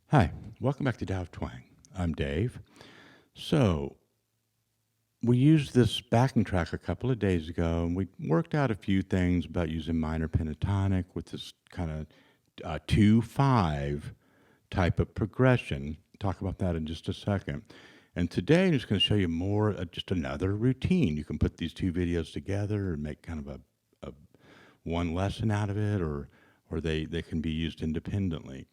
Hi, welcome back to Tao of Twang. I'm Dave. So, we used this backing track a couple of days ago, and we worked out a few things about using minor pentatonic with this kind of 2-5 type of progression. Talk about that in just a second. And today I'm just going to show you more, just another routine. You can put these two videos together and make kind of a one lesson out of it, or they can be used independently.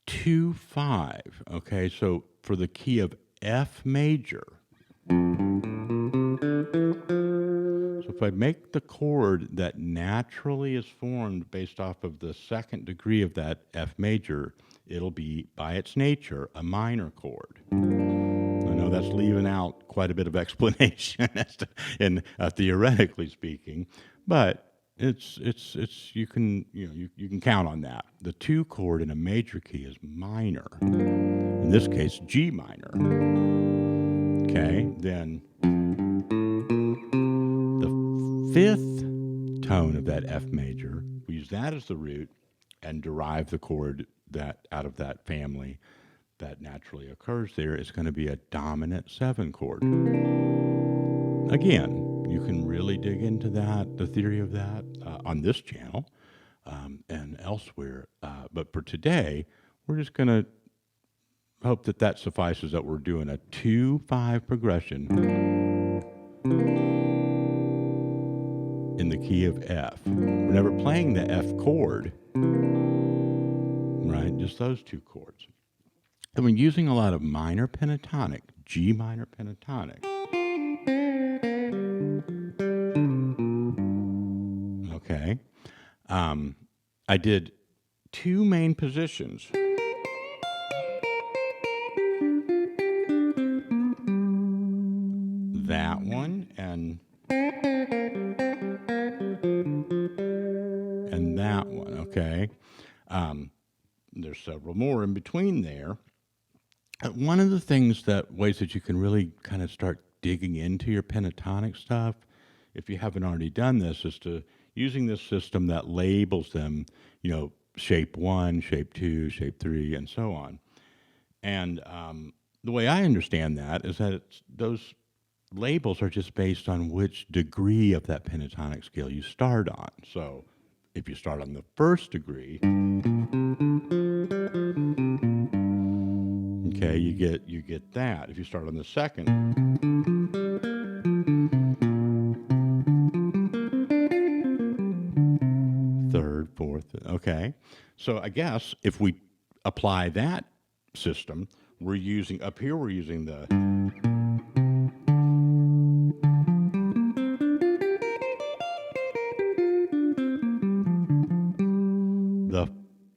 2-5. Okay, so for the key of F major. So if I make the chord that naturally is formed based off of the second degree of that F major, it'll be, by its nature, a minor chord. I know that's leaving out quite a bit of explanation theoretically speaking, but it's you can count on that. The 2 chord in a major key is minor. In this case, G minor. Okay, then the 5th tone of that F major, we use that as the root and derive the chord that out of that family that naturally occurs there is going to be a dominant 7 chord. Again, you can really dig into that, the theory of that, on this channel and elsewhere. But for today, we're just going to hope that suffices, that we're doing a 2-5 progression in the key of F. We're never playing the F chord, right? Just those 2 chords. And we're using a lot of minor pentatonic, G minor pentatonic. Okay. I did 2 main positions. That one and that one, okay? There's several more in between there. One of the ways that you can really kind of start digging into your pentatonic stuff, if you haven't already done this, is to using this system that labels them, shape 1, shape 2, shape 3, and so on. And the way I understand that is that those labels are just based on which degree of that pentatonic scale you start on. So if you start on the 1st degree, okay, you get that. If you start on the 2nd, third, 4th, okay. So I guess if we apply that system, we're using the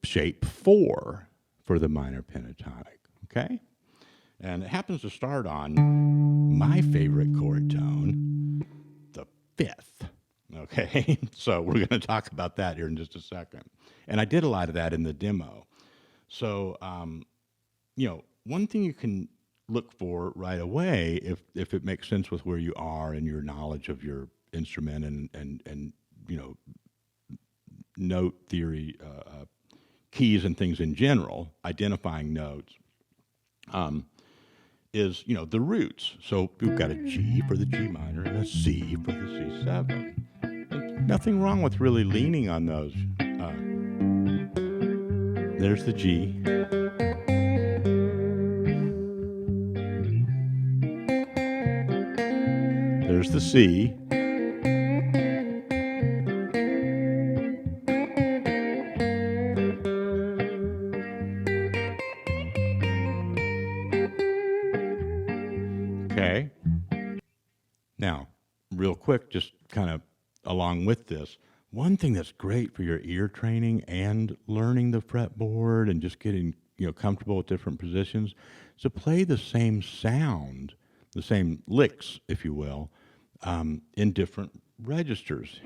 shape 4 for the minor pentatonic, okay? And it happens to start on my favorite chord tone, the 5th, okay? So we're going to talk about that here in just a second. And I did a lot of that in the demo. So, one thing you can look for right away, if it makes sense with where you are and your knowledge of your instrument and note theory, keys and things in general, identifying notes, is, the roots. So we've got a G for the G minor and a C for the C7. And nothing wrong with really leaning on those. There's the G. There's the C. Okay. Now, real quick, just kind of along with this, one thing that's great for your ear training and learning the fretboard and just getting comfortable with different positions is to play the same sound, the same licks, if you will, in different registers.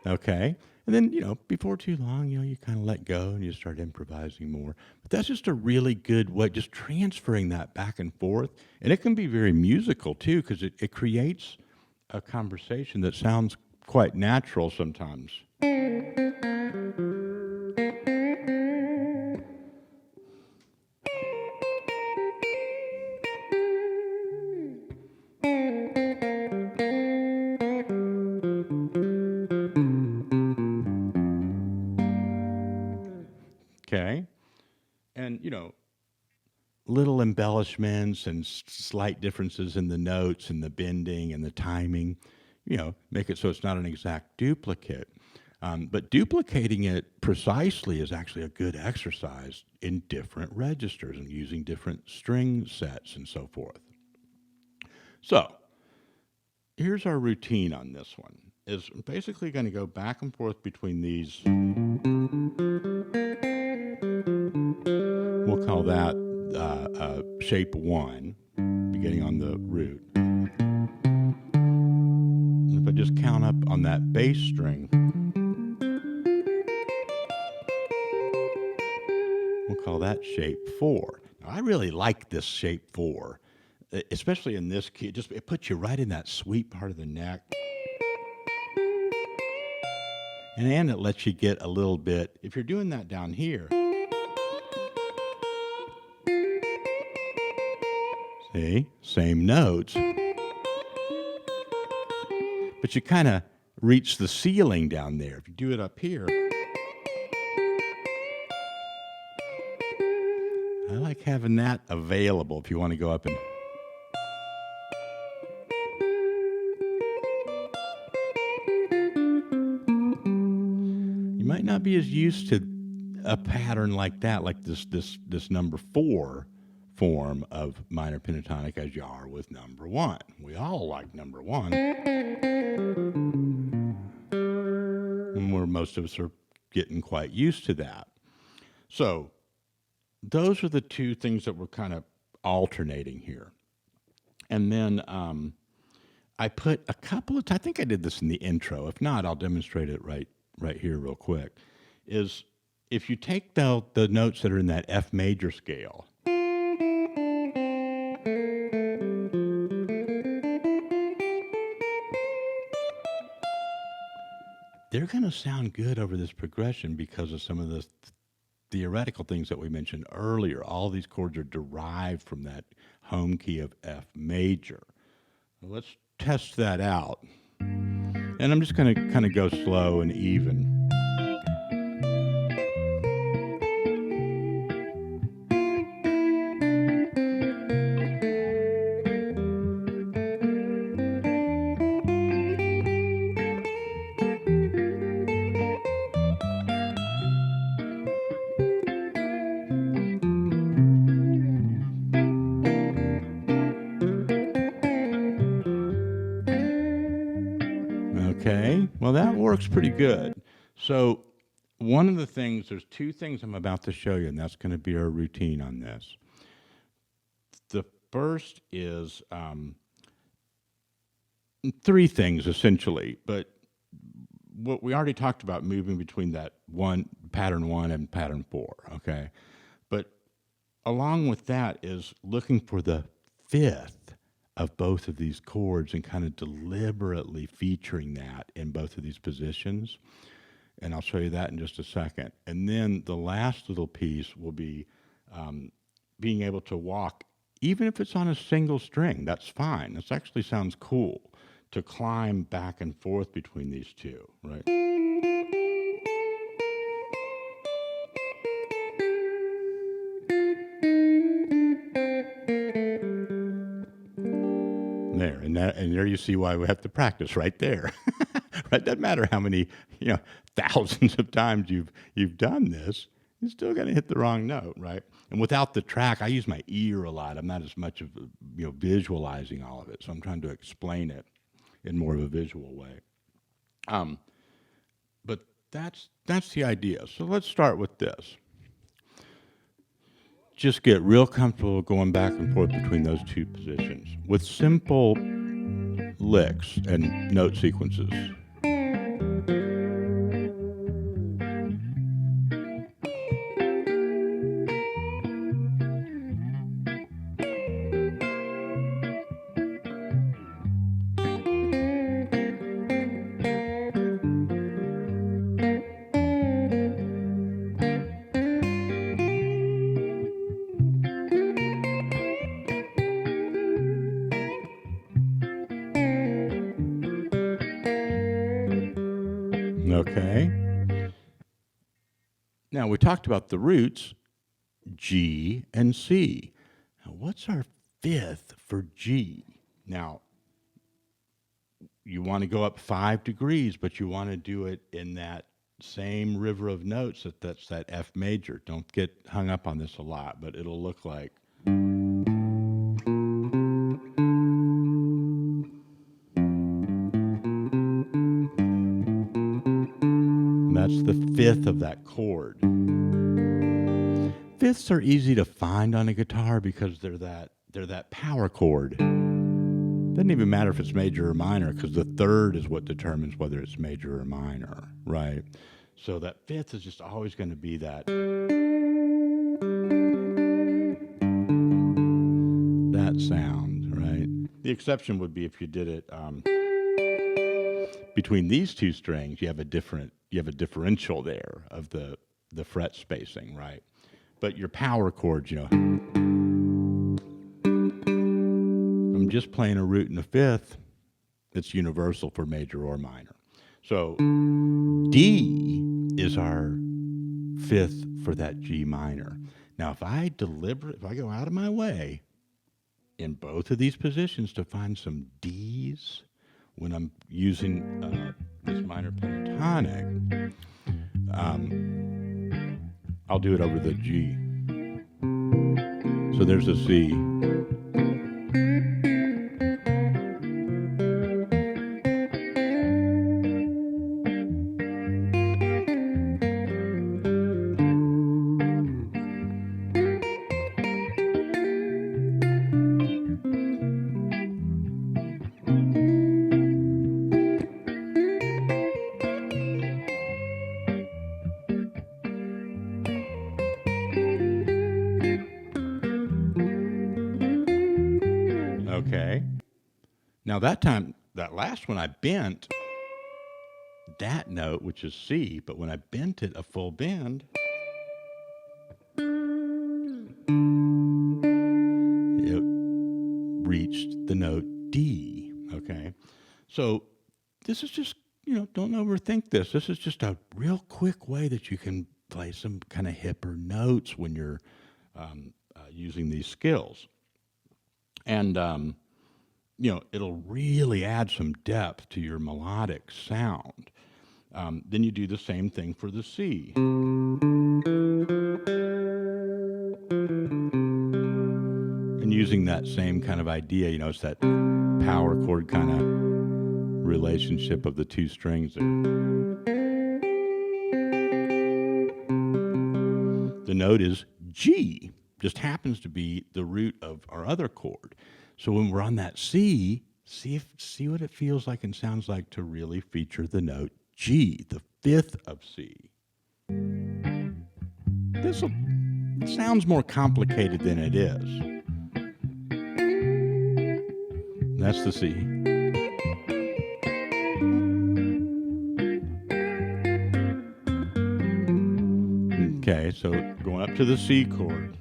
Okay. And then, before too long, you kind of let go and you start improvising more. But that's just a really good way, just transferring that back and forth. And it can be very musical too, because it creates a conversation that sounds quite natural sometimes. Okay. And, little embellishments and slight differences in the notes and the bending and the timing, make it so it's not an exact duplicate. But duplicating it precisely is actually a good exercise in different registers and using different string sets and so forth. So here's our routine on this one. Is basically going to go back and forth between these. We'll call that shape 1, beginning on the root. And if I just count up on that bass string, we'll call that shape 4. Now, I really like this shape 4, especially in this key. It puts you right in that sweet part of the neck. And it lets you get a little bit, if you're doing that down here, see, same notes, but you kind of reach the ceiling down there. If you do it up here, I like having that available if you want to go up and. You might not be as used to a pattern like that, like this number 4 form of minor pentatonic as you are with number 1. We all like number 1. And most of us are getting quite used to that. So those are the two things that we're kind of alternating here. And then I put a couple of, I think I did this in the intro. If not, I'll demonstrate it right here real quick, is if you take the notes that are in that F major scale, they're going to sound good over this progression because of some of the theoretical things that we mentioned earlier. All these chords are derived from that home key of F major. Let's test that out. And I'm just going to kind of go slow and even. Okay, well, that works pretty good. So one of the things, there's two things I'm about to show you, and that's going to be our routine on this. The first is three things, essentially, but what we already talked about, moving between that pattern 1 and pattern 4, okay? But along with that is looking for the 5th of both of these chords and kind of deliberately featuring that in both of these positions. And I'll show you that in just a second. And then the last little piece will be being able to walk, even if it's on a single string, that's fine. This actually sounds cool to climb back and forth between these two, right? There, and there you see why we have to practice right there. right? Doesn't matter how many, thousands of times you've done this, you're still going to hit the wrong note, right? And without the track, I use my ear a lot. I'm not as much of visualizing all of it, so I'm trying to explain it in more of a visual way. But that's the idea. So let's start with this. Just get real comfortable going back and forth between those two positions with simple licks and note sequences. Okay. Now, we talked about the roots, G and C. Now, what's our fifth for G? Now, you want to go up 5 degrees, but you want to do it in that same river of notes that's that F major. Don't get hung up on this a lot, but it'll look like. That's the fifth of that chord. Fifths are easy to find on a guitar because they're that power chord. Doesn't even matter if it's major or minor, because the third is what determines whether it's major or minor, right? So that fifth is just always going to be that sound, right? The exception would be if you did it between these two strings. You have a differential there of the fret spacing, right? But your power chords, I'm just playing a root and a fifth. It's universal for major or minor. So D is our fifth for that G minor. Now, if I go out of my way in both of these positions to find some Ds when I'm using this minor pentatonic, I'll do it over the G. So there's a C. Okay. Now that last one I bent that note, which is C, but when I bent it a full bend, it reached the note D. Okay. So this is just, don't overthink this. This is just a real quick way that you can play some kind of hipper notes when you're using these skills. And, it'll really add some depth to your melodic sound. Then you do the same thing for the C. And using that same kind of idea, it's that power chord kind of relationship of the two strings there. The note is G, just happens to be the root of our other chord. So when we're on that C, see what it feels like and sounds like to really feature the note G, the fifth of C. This sounds more complicated than it is. That's the C. Okay, so going up to the C chord.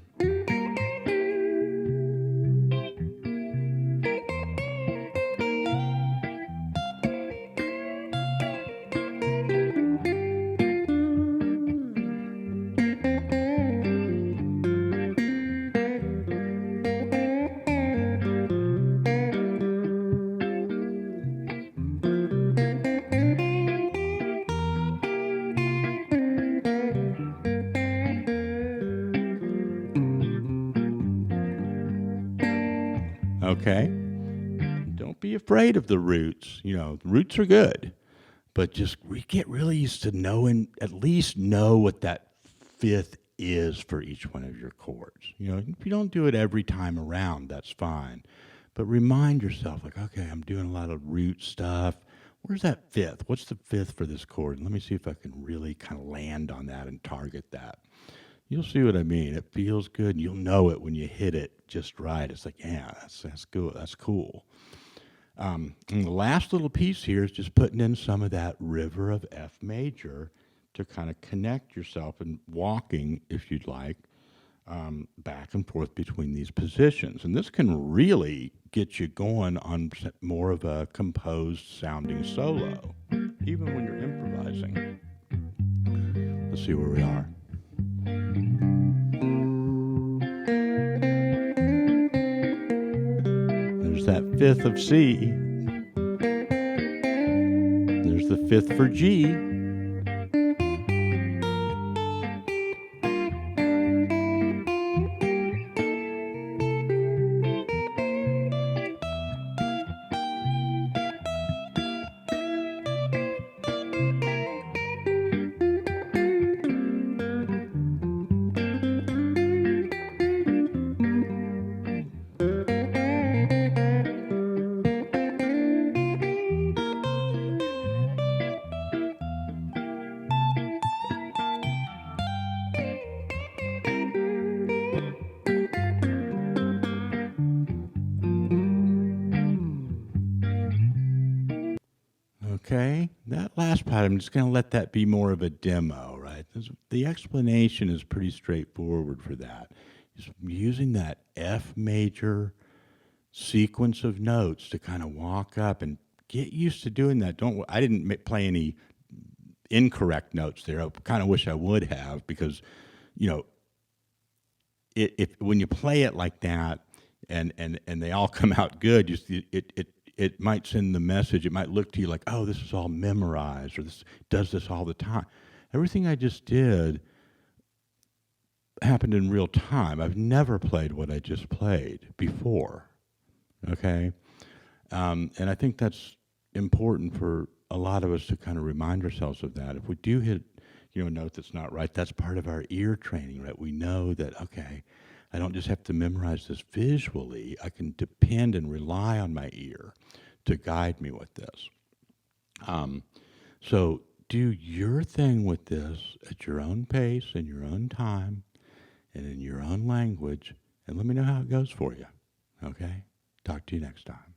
Okay? Don't be afraid of the roots. You know, roots are good, but just get really used to knowing, at least know what that fifth is for each one of your chords. You know, if you don't do it every time around, that's fine. But remind yourself, like, okay, I'm doing a lot of root stuff. Where's that fifth? What's the fifth for this chord? And let me see if I can really kind of land on that and target that. You'll see what I mean. It feels good. You'll know it when you hit it just right. It's like, yeah, that's good. That's cool. And the last little piece here is just putting in some of that river of F major to kind of connect yourself and walking, if you'd like, back and forth between these positions. And this can really get you going on more of a composed sounding solo, even when you're improvising. Let's see where we are. There's that fifth of C. There's the fifth for G. Okay, that last part, I'm just going to let that be more of a demo, right? The explanation is pretty straightforward for that. Just using that F major sequence of notes to kind of walk up and get used to doing that. I didn't play any incorrect notes there. I kind of wish I would have, because, you know, when you play it like that and they all come out good, it might send the message. It might look to you like, oh, this is all memorized, or this does this all the time. Everything I just did happened in real time. I've never played what I just played before. Okay, and I think that's important for a lot of us to kind of remind ourselves of that. If we do hit, a note that's not right, that's part of our ear training, right? We know that, okay, I don't just have to memorize this visually. I can depend and rely on my ear to guide me with this. So do your thing with this at your own pace, in your own time, and in your own language, and let me know how it goes for you. Okay? Talk to you next time.